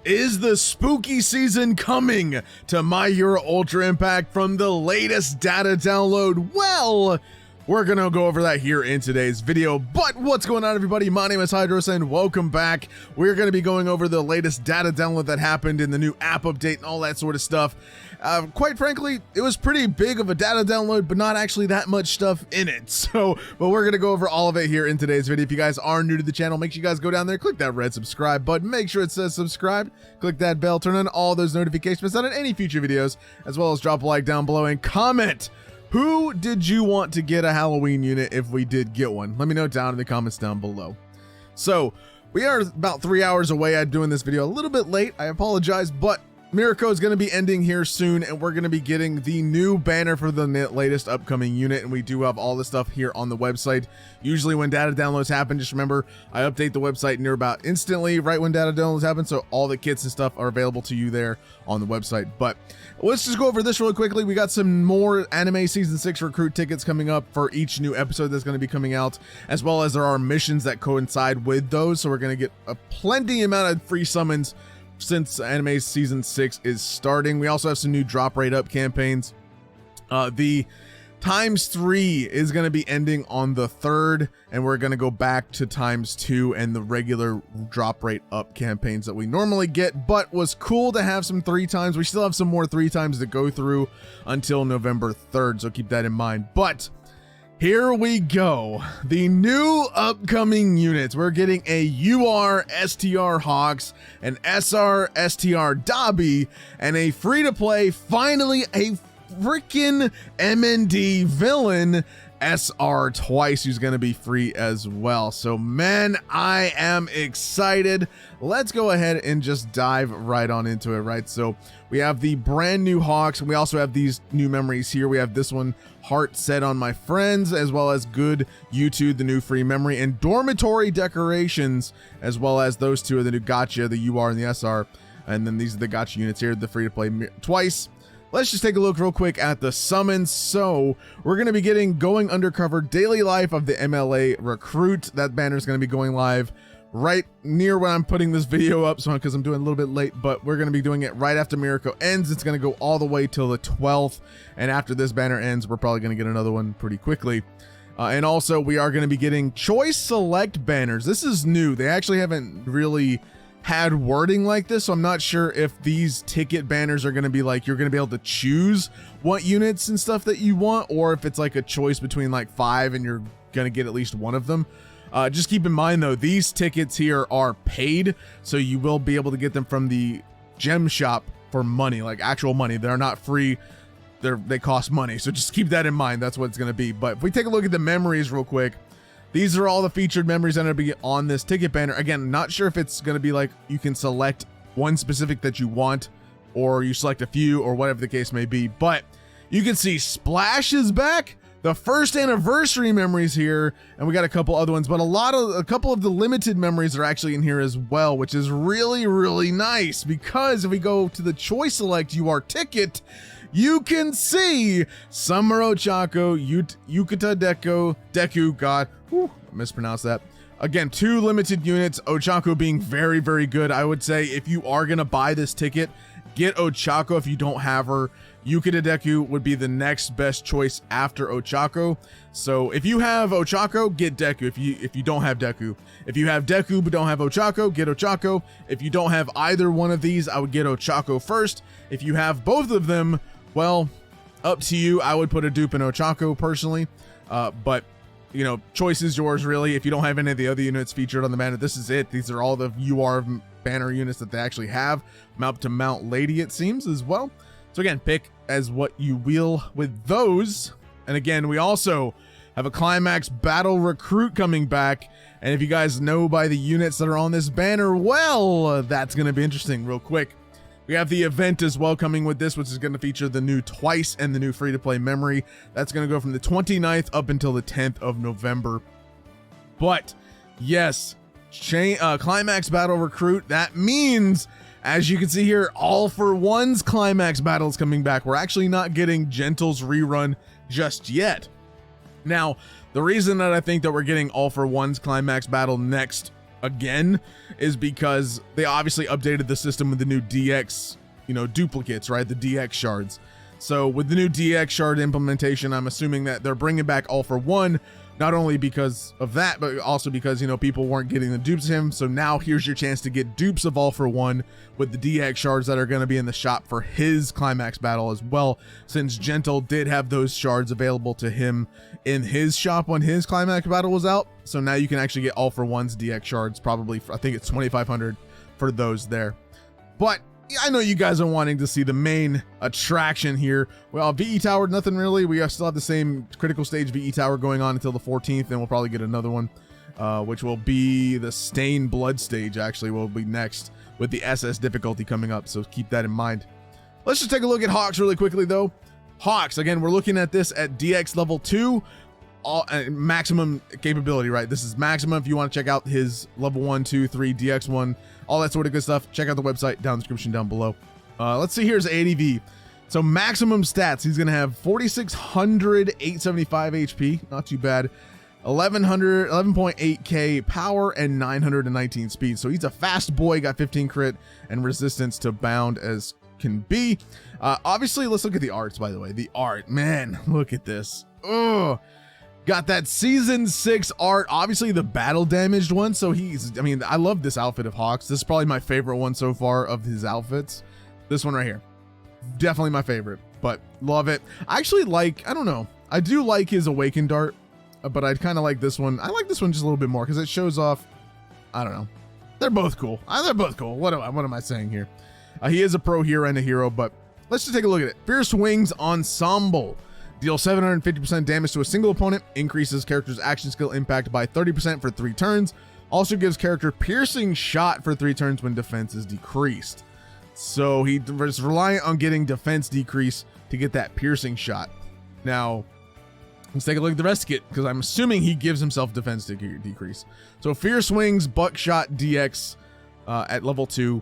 Is the spooky season coming to My Hero Ultra Impact from the latest data download? Well, we're gonna go over that here in today's video. But what's going on, everybody? My name is Hydros and welcome back. We're gonna be going over the latest data download that happened in the new app update and all that sort of stuff. Quite frankly, it was pretty big of a data download, but not actually that much stuff in it. But we're gonna go over all of it here in today's video. If you guys are new to the channel, make sure you guys go down there, click that red subscribe button, make sure it says subscribe, click that bell, turn on all those notifications on any future videos, as well as drop a like down below and comment. Who did you want to get a Halloween unit if we did get one? Let me know down in the comments down below. So we are about 3 hours away at doing this video, a little bit late, I apologize, but Miracle is going to be ending here soon, and we're going to be getting the new banner for the latest upcoming unit, and we do have all the stuff here on the website. Usually when data downloads happen, just remember, I update the website near about instantly right when data downloads happen, so all the kits and stuff are available to you there on the website. But let's just go over this really quickly. We got some more anime season 6 recruit tickets coming up for each new episode that's going to be coming out, as well as there are missions that coincide with those, so we're going to get a plenty amount of free summons since anime season 6 is starting. We also have some new drop rate up campaigns. The ×3 is going to be ending on the 3rd, and we're going to go back to ×2 and the regular drop rate up campaigns that we normally get, but was cool to have some 3 times. We still have some more 3 times to go through until November 3rd, so keep that in mind. But here we go. The new upcoming units. We're getting a UR STR HAWKS, an SR STR Dabi, and a free-to-play, finally a freaking MND villain, SR Twice, who's going to be free as well. So man, I am excited. Let's go ahead and just dive right on into it, right? So we have the brand new HAWKS, and we also have these new memories here. We have this one, Heart Set on My Friends, as well as Good YouTube, the new free memory, and Dormitory Decorations, as well as those two are the new Gotcha, the UR and the SR. And then these are the Gotcha units here, the free-to-play Twice. Let's just take a look real quick at the summons. So we're going to be getting Going Undercover Daily Life of the MLA Recruit. That banner is going to be going live right near when I'm putting this video up, so because I'm doing a little bit late, but we're going to be doing it right after Miracle ends. It's going to go all the way till the 12th, and after this banner ends, we're probably going to get another one pretty quickly. And also we are going to be getting Choice Select banners. This is new. They actually haven't really had wording like this, so I'm not sure if these ticket banners are going to be like you're going to be able to choose what units and stuff that you want, or if it's like a choice between like 5 and you're going to get at least one of them. Just keep in mind though, these tickets here are paid, so you will be able to get them from the gem shop for money, like actual money. They're not free. They cost money, so just keep that in mind. That's what it's going to be. But if we take a look at the memories real quick, these are all the featured memories that are going to be on this ticket banner. Again, not sure if it's going to be like you can select one specific that you want, or you select a few, or whatever the case may be. But you can see Splash is back, the first anniversary memories here, and we got a couple other ones, but a couple of the limited memories are actually in here as well, which is really, really nice, because if we go to the Choice Select UR ticket, you can see Summer Ochako, Yukata Deku, God, whew, I mispronounced that. Again, 2 limited units, Ochako being very, very good. I would say if you are going to buy this ticket, get Ochako if you don't have her. Yukata Deku would be the next best choice after Ochako. So if you have Ochako, get Deku. If you don't have Deku. If you have Deku but don't have Ochako, get Ochako. If you don't have either one of these, I would get Ochako first. If you have both of them, well, up to you. I would put a dupe in Ochako personally, but you know, choice is yours really. If you don't have any of the other units featured on the banner, this is it. These are all the UR banner units that they actually have. I'm up to Mount Lady, it seems, as well. So again, pick as what you will with those. And again, we also have a Climax Battle Recruit coming back. And if you guys know by the units that are on this banner, well, that's going to be interesting real quick. We have the event as well coming with this, which is going to feature the new Twice and the new free-to-play memory. That's going to go from the 29th up until the 10th of November. But yes, Climax Battle Recruit, that means, as you can see here, All for One's Climax Battle is coming back. We're actually not getting Gentle's rerun just yet. Now, the reason that I think that we're getting All for One's Climax Battle next again is because they obviously updated the system with the new DX, duplicates, right? The DX shards. So with the new DX shard implementation, I'm assuming that they're bringing back All for One, not only because of that, but also because, people weren't getting the dupes of him. So now here's your chance to get dupes of All for One with the DX shards that are going to be in the shop for his Climax battle as well, since Gentle did have those shards available to him in his shop when his Climax battle was out. So now you can actually get All for One's DX shards, probably, I think it's 2,500 for those there. But I know you guys are wanting to see the main attraction here. Well, VE Tower, nothing really. We still have the same critical stage VE Tower going on until the 14th, and we'll probably get another one, which will be the Stained Blood stage, actually, will be next with the SS difficulty coming up, so keep that in mind. Let's just take a look at HAWKS really quickly, though. HAWKS, again, we're looking at this at DX level 2, maximum capability, right? This is maximum. If you want to check out his level 1, 2, 3, DX1, all that sort of good stuff, check out the website down in the description down below. Let's see, here's ADV. So maximum stats, he's going to have 4,600, 875 HP, not too bad, 11.8k power, and 919 speed. So he's a fast boy, got 15 crit and resistance to bound as can be. Obviously, let's look at the arts, by the way. The art, man, look at this. Oh, got that season 6 art, obviously the battle damaged one. So I love this outfit of HAWKS. This is probably my favorite one so far of his outfits. This one right here, definitely my favorite, but love it. I actually like, I don't know, I do like his awakened art, but I kind of like this one. I like this one just a little bit more because it shows off, I don't know. They're both cool. They're both cool. What am I saying here? He is a pro hero and a hero, but let's just take a look at it. Fierce Wings Ensemble. Deal 750% damage to a single opponent, increases character's action skill impact by 30% for 3 turns, also gives character piercing shot for 3 turns when defense is decreased. So he is reliant on getting defense decrease to get that piercing shot. Now, let's take a look at the rest of it, because I'm assuming he gives himself defense decrease. So Fierce Wings Buckshot DX at level 2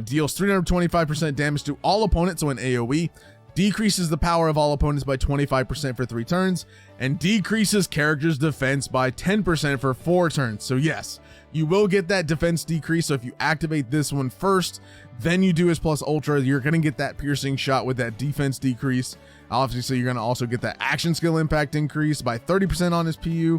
deals 325% damage to all opponents, so an AoE, decreases the power of all opponents by 25% for 3 turns, and decreases character's defense by 10% for 4 turns. So yes, you will get that defense decrease. So if you activate this one first, then you do his plus ultra, you're going to get that piercing shot with that defense decrease. Obviously, you're going to also get that action skill impact increase by 30% on his PU.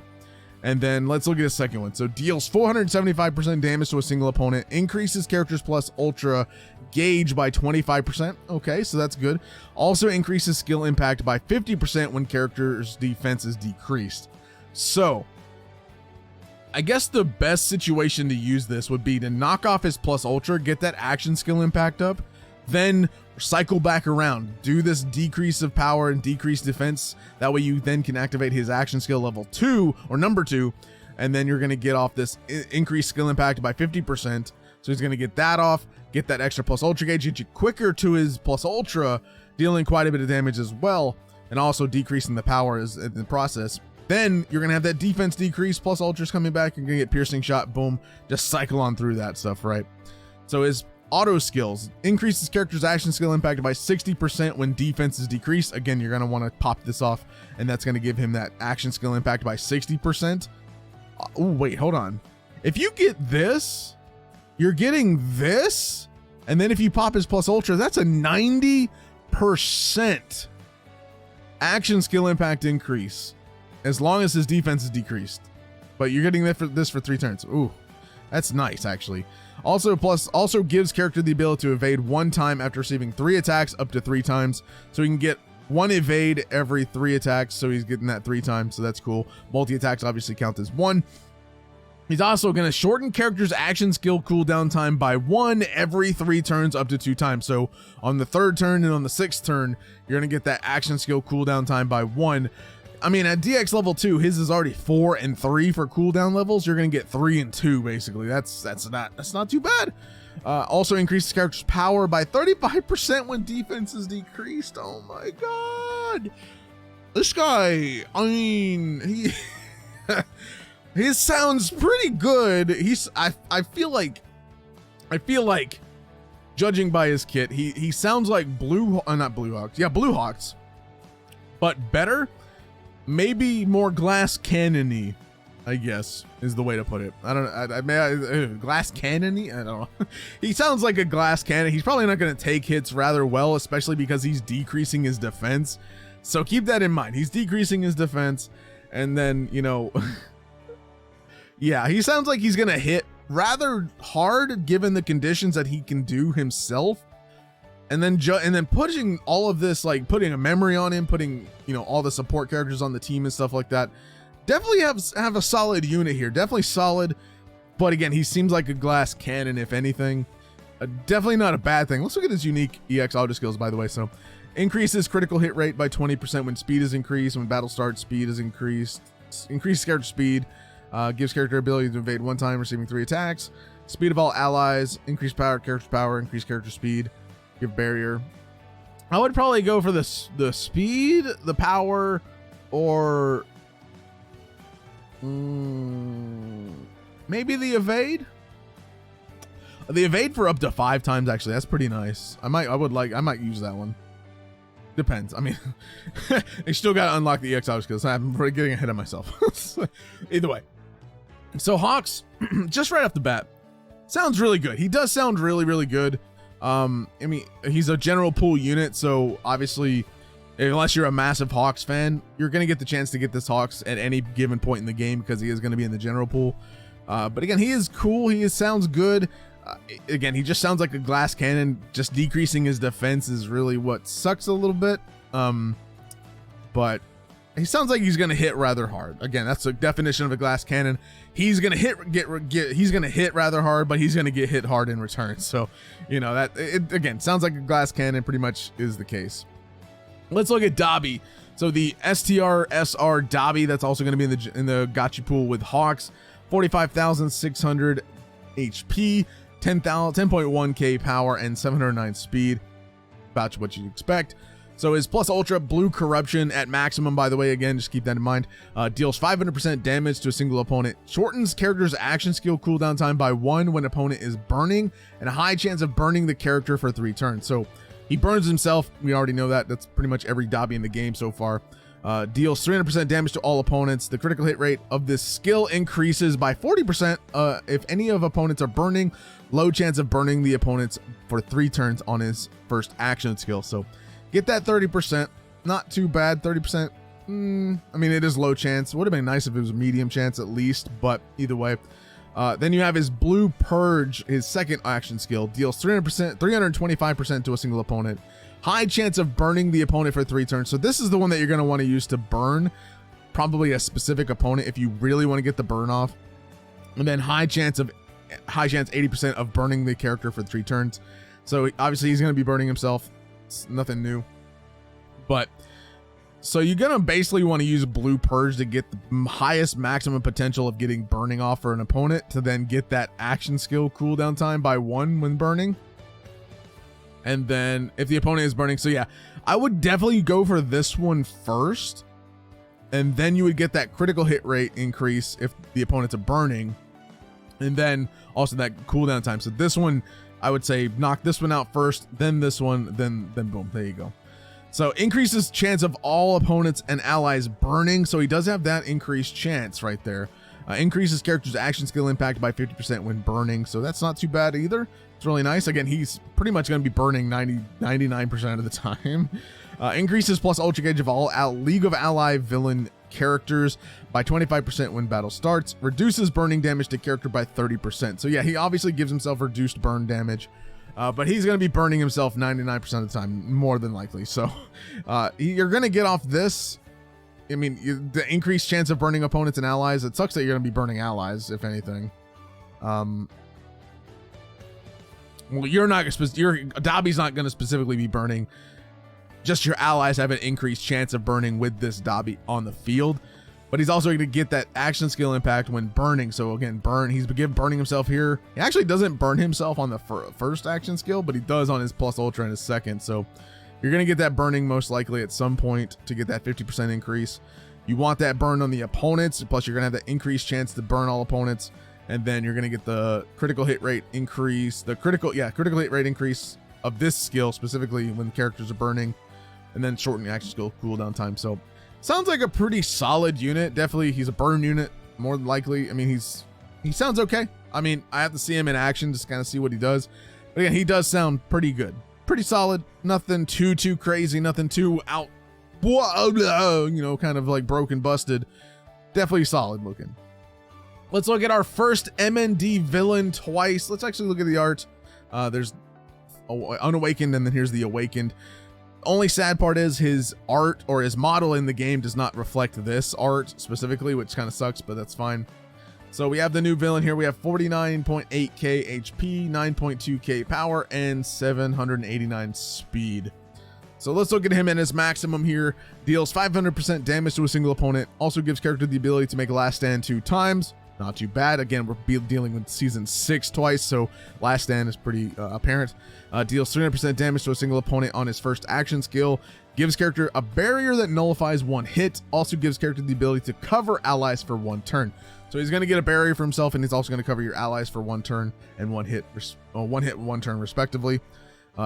And then let's look at the second one. So deals 475% damage to a single opponent, increases character's plus ultra gauge by 25%. Okay, so that's good. Also increases skill impact by 50% when character's defense is decreased. So I guess the best situation to use this would be to knock off his plus ultra, get that action skill impact up, then cycle back around, do this decrease of power and decrease defense. That way you then can activate his action skill level 2 or number 2, and then you're going to get off this increased skill impact by 50%. So he's going to get that off, get that extra plus ultra gauge, get you quicker to his plus ultra, dealing quite a bit of damage as well, and also decreasing the power in the process. Then you're going to have that defense decrease, plus ultras coming back, you're going to get piercing shot, boom, just cycle on through that stuff, right? So his auto skills increases character's action skill impact by 60% when defense is decreased. Again, you're going to want to pop this off, and that's going to give him that action skill impact by 60%. Oh, wait, hold on. If you get this, you're getting this, and then if you pop his plus ultra, that's a 90% action skill impact increase as long as his defense is decreased. But you're getting this for 3 turns. Ooh, that's nice, actually. Also gives character the ability to evade 1 time after receiving 3 attacks up to 3 times. So he can get 1 evade every 3 attacks. So he's getting that 3 times. So that's cool. Multi-attacks obviously count as 1. He's also going to shorten character's action skill cooldown time by 1 every 3 turns up to 2 times. So on the 3rd turn and on the 6th turn, you're going to get that action skill cooldown time by 1. I mean, at DX level 2, his is already 4 and 3 for cooldown levels. You're going to get 3 and 2, basically. That's not too bad. Also increases character's power by 35% when defense is decreased. Oh my god. This guy, I mean, he sounds pretty good. I feel like judging by his kit, he sounds like Blue HAWKS, but better. Maybe more glass cannon-y. I guess is the way to put it. I don't know. Glass cannon. I don't know. He sounds like a glass cannon. He's probably not going to take hits rather well, especially because he's decreasing his defense. So keep that in mind. He's decreasing his defense, and then, you know, yeah, he sounds like he's going to hit rather hard given the conditions that he can do himself. And then pushing all of this, like putting a memory on him, putting, you know, all the support characters on the team and stuff like that. Definitely have a solid unit here. Definitely solid. But again, he seems like a glass cannon, if anything. Definitely not a bad thing. Let's look at his unique EX auto skills, by the way. So increases critical hit rate by 20% when speed is increased. When battle starts, speed is increased. Increased character speed. Gives character ability to evade one time, receiving 3 attacks. Speed of all allies. Increased power, character power. Increased character speed. Give barrier. I would probably go for the speed, the power, or maybe the evade. The evade for up to 5 times, actually. That's pretty nice. I might use that one. Depends. I mean, I still got to unlock the EX auto skills. I'm getting ahead of myself. Either way. So HAWKS, just right off the bat, sounds really good. He does sound really, really good. I mean, he's a general pool unit, so obviously, unless you're a massive HAWKS fan, you're going to get the chance to get this HAWKS at any given point in the game because he is going to be in the general pool. But again, he is cool. He sounds good. Again, he just sounds like a glass cannon. Just decreasing his defense is really what sucks a little bit. But he sounds like he's going to hit rather hard. Again, that's the definition of a glass cannon. He's going to he's going to hit rather hard, but he's going to get hit hard in return. So, you know, that again sounds like a glass cannon pretty much is the case. Let's look at Dabi. So the STR SR Dabi, that's also going to be in the gacha pool with HAWKS. 45,600 HP, 10.1k power, and 709 speed. About what you'd expect. So his plus ultra blue corruption at maximum, by the way, again, just keep that in mind, deals 500% damage to a single opponent, shortens character's action skill cooldown time by 1 when opponent is burning, and a high chance of burning the character for 3 turns. So he burns himself. We already know that. That's pretty much every Dabi in the game so far. Deals 300% damage to all opponents. The critical hit rate of this skill increases by 40% if any of opponents are burning. Low chance of burning the opponents for 3 turns on his first action skill. So get that 30%. Not too bad. 30%. I mean, it is low chance. Would have been nice if it was medium chance at least, but either way. Then you have his blue purge, his second action skill, deals 325% to a single opponent. High chance of burning the opponent for 3 turns. So this is the one that you're going to want to use to burn probably a specific opponent if you really want to get the burn off. And then high chance 80% of burning the character for 3 turns. So obviously he's going to be burning himself. It's nothing new. But so you're going to basically want to use blue purge to get the highest maximum potential of getting burning off for an opponent to then get that action skill cooldown time by 1 when burning. And then if the opponent is burning, so yeah, I would definitely go for this one first. And then you would get that critical hit rate increase if the opponents are burning. And then also that cooldown time. So this one, I would say knock this one out first, then this one, then boom, there you go. So increases chance of all opponents and allies burning. So he does have that increased chance right there. Increases character's action skill impact by 50% when burning. So that's not too bad either. It's really nice. Again, he's pretty much going to be burning 99% of the time. Increases plus ultra gauge of all League of Ally villain characters by 25% when battle starts. Reduces burning damage to character by 30%. So yeah, he obviously gives himself reduced burn damage. But he's going to be burning himself 99% of the time, more than likely. So you're going to get off this. I mean, the increased chance of burning opponents and allies. It sucks that you're going to be burning allies, if anything. Well, Dabi's not going to specifically be burning. Just your allies have an increased chance of burning with this Dabi on the field. But he's also going to get that action skill impact when burning. So again, he's burning himself here. He actually doesn't burn himself on the first action skill, but he does on his plus ultra and his second. So you're going to get that burning most likely at some point to get that 50% increase. You want that burn on the opponents. Plus you're going to have that increased chance to burn all opponents. And then you're going to get the critical hit rate increase, critical hit rate increase of this skill specifically when characters are burning, and then shorten the action skill cooldown time. So sounds like a pretty solid unit. Definitely he's a burn unit. more than likely. I mean, he sounds okay. I mean, I have to see him in action just kind of see what he does. But again, he does sound pretty good, pretty solid. Nothing too crazy, nothing too out, you know, kind of like broken, busted. Definitely solid looking. Let's look at our first MND villain twice. Let's actually look at the art. There's Unawakened, and then here's the Awakened. Only sad part is his art or his model in the game does not reflect this specifically, which kind of sucks, but that's fine. So we have the new villain here. We have 49.8k HP, 9.2k power, and 789 speed. So let's look at him and his maximum here. Deals 500% damage to a single opponent. Also gives character the ability to make last stand 2 times. Not too bad. Again, we're dealing with season 6 twice, so last stand is pretty apparent. Deals 300% damage to a single opponent on his first action skill. Gives character a barrier that nullifies 1 hit. Also gives character the ability to cover allies for 1 turn. So he's going to get a barrier for himself, and he's also going to cover your allies for 1 turn and 1 hit, 1 turn respectively.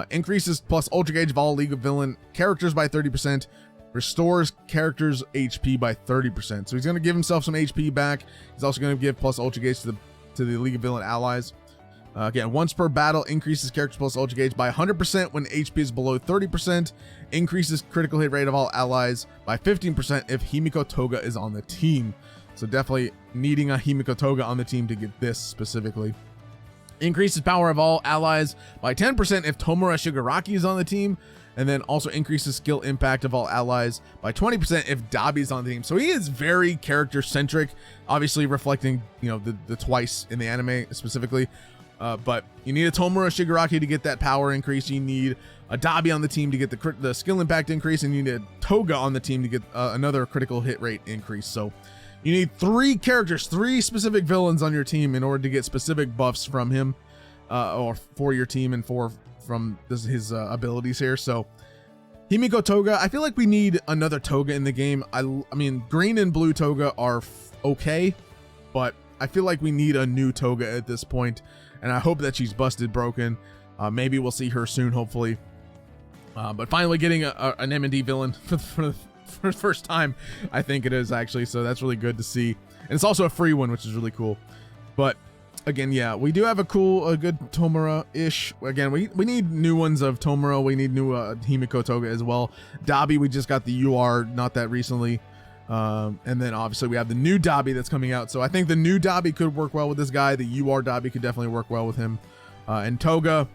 Increases plus ultra gauge of all League of Villain characters by 30%. Restores characters HP by 30%. So he's going to give himself some HP back. He's also going to give plus ultra gauge to the League of Villain allies. Again, once per battle, increases characters plus ultra gauge by 100% when HP is below 30%. Increases critical hit rate of all allies by 15% if Himiko Toga is on the team. So definitely needing a Himiko Toga on the team to get this specifically. Increases power of all allies by 10% if Tomura Shigaraki is on the team. And then also increases skill impact of all allies by 20% if Dabi is on the team. So he is very character centric, obviously reflecting, you know, the Twice in the anime specifically. But you need a Tomura Shigaraki to get that power increase. You need a Dabi on the team to get the skill impact increase, and you need a Toga on the team to get another critical hit rate increase. So you need 3 characters, 3 specific villains on your team in order to get specific buffs from him, or for your team and from his abilities here. So Himiko Toga, I feel like we need another Toga in the game. I mean, green and blue Toga are okay, but I feel like we need a new Toga at this point, and I hope that she's busted broken. Maybe we'll see her soon, hopefully. But finally getting an M&D villain for the first time, I think it is actually, so that's really good to see. And it's also a free one, which is really cool. But again, yeah, we do have a good Tomura-ish. Again, we need new ones of Tomura. We need new Himiko Toga as well. Dabi, we just got the UR not that recently. And then obviously we have the new Dabi that's coming out. So I think the new Dabi could work well with this guy. The UR Dabi could definitely work well with him. And Toga,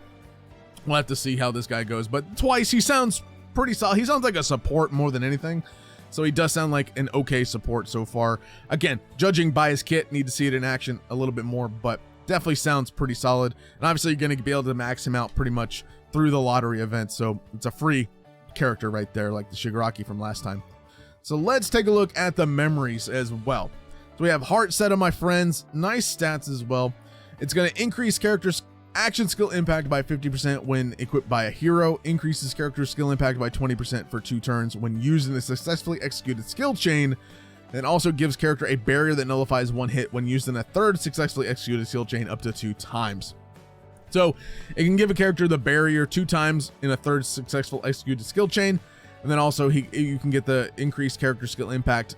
we'll have to see how this guy goes. But Twice, he sounds pretty solid. He sounds like a support more than anything. So he does sound like an okay support so far. Again, judging by his kit, need to see it in action a little bit more, but definitely sounds pretty solid. And obviously you're going to be able to max him out pretty much through the lottery event. So it's a free character right there, like the Shigaraki from last time. So let's take a look at the memories as well. So we have Heart Set of My Friends, nice stats as well. It's going to increase characters' action skill impact by 50% when equipped by a hero, increases character skill impact by 20% for 2 turns when using the successfully executed skill chain, and also gives character a barrier that nullifies 1 hit when used in a 3rd successfully executed skill chain up to 2 times. So it can give a character the barrier 2 times in a 3rd successful executed skill chain, and then also you can get the increased character skill impact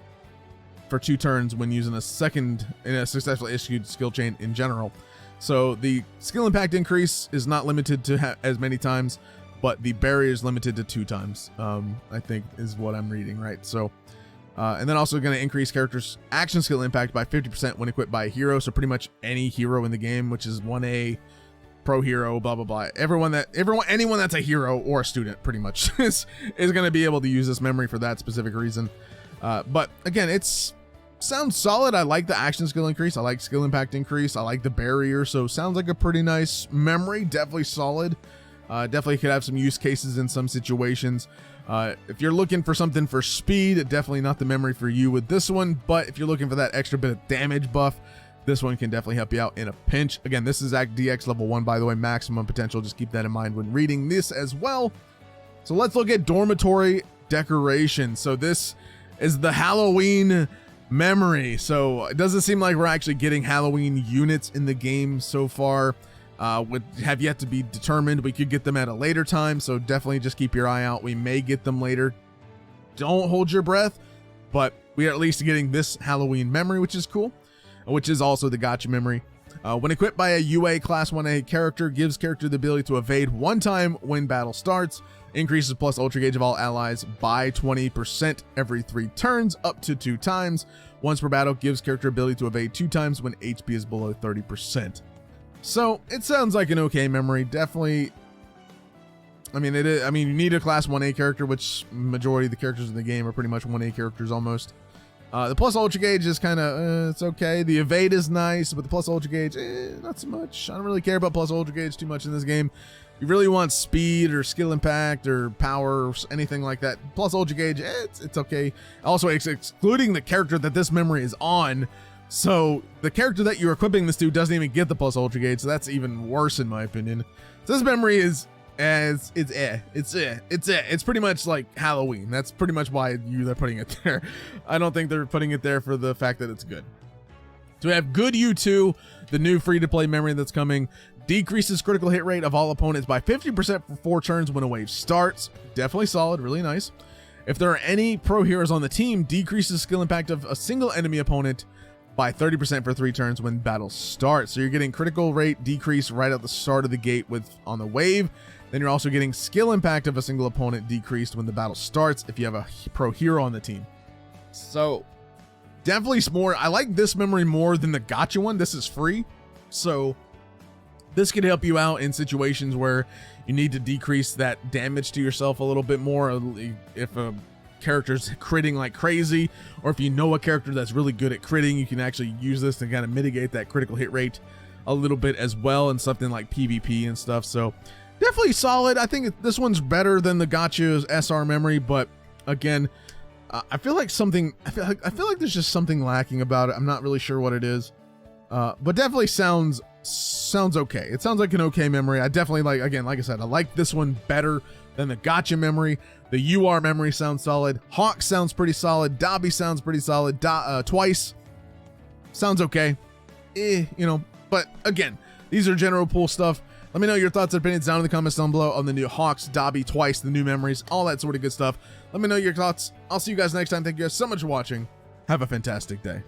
for 2 turns when using a successfully executed skill chain in general. So the skill impact increase is not limited to as many times, but the barrier is limited to 2 times, I think is what I'm reading, right? So, and then also going to increase characters' action skill impact by 50% when equipped by a hero. So pretty much any hero in the game, which is 1A, pro hero, blah, blah, blah. Anyone that's a hero or a student pretty much is going to be able to use this memory for that specific reason. But again, sounds solid. I like the action skill increase. I like skill impact increase. I like the barrier. So sounds like a pretty nice memory. Definitely solid. Definitely could have some use cases in some situations. If you're looking for something for speed, definitely not the memory for you with this one. But if you're looking for that extra bit of damage buff, this one can definitely help you out in a pinch. Again, this is at DX level 1, by the way, maximum potential. Just keep that in mind when reading this as well. So let's look at dormitory decoration. So this is the Halloween memory. So it doesn't seem like we're actually getting Halloween units in the game so far. Would have yet to be determined. We could get them at a later time, so definitely just keep your eye out. We may get them later. Don't hold your breath, but we are at least getting this Halloween memory, which is cool. which is also the gotcha memory. When equipped by a UA Class 1A character, gives character the ability to evade one time when battle starts, increases plus ultra gauge of all allies by 20% every 3 turns, up to 2 times. Once per battle, gives character ability to evade 2 times when HP is below 30%. So it sounds like an okay memory. Definitely, I mean, you need a Class 1A character, which majority of the characters in the game are pretty much 1A characters almost. The plus ultra gauge is kind of, it's okay. The evade is nice, but the plus ultra gauge, not so much. I don't really care about plus ultra gauge too much in this game. You really want speed or skill impact or power or anything like that. Plus ultra gauge, it's okay. Also, it's excluding the character that this memory is on. So the character that you're equipping this to doesn't even get the plus ultra gauge. So that's even worse in my opinion. So this memory is, it's pretty much like Halloween. That's pretty much why they're putting it there. I don't think they're putting it there for the fact that it's good. So we have Good U2, the new free-to-play memory that's coming. Decreases critical hit rate of all opponents by 50% for 4 turns when a wave starts. Definitely solid, really nice. If there are any pro heroes on the team, decreases skill impact of a single enemy opponent by 30% for 3 turns when battle starts. So you're getting critical rate decrease right at the start of the gate on the wave. Then you're also getting skill impact of a single opponent decreased when the battle starts if you have a pro hero on the team. So definitely more. I like this memory more than the gotcha one. This is free. So this could help you out in situations where you need to decrease that damage to yourself a little bit more. If a character's critting like crazy, or if you know a character that's really good at critting, you can actually use this to kind of mitigate that critical hit rate a little bit as well in something like PvP and stuff. So definitely solid. I think this one's better than the gotcha SR memory, but again, I feel like there's just something lacking about it. I'm not really sure what it is, but definitely sounds okay. It sounds like an okay memory. I definitely like I said, I like this one better than the gotcha memory. The UR memory sounds solid. HAWKS sounds pretty solid. Dabi sounds pretty solid. Twice sounds okay. But again, these are general pool stuff. Let me know your thoughts and opinions down in the comments down below on the new HAWKS, Dabi, Twice, the new memories, all that sort of good stuff. Let me know your thoughts. I'll see you guys next time. Thank you guys so much for watching. Have a fantastic day.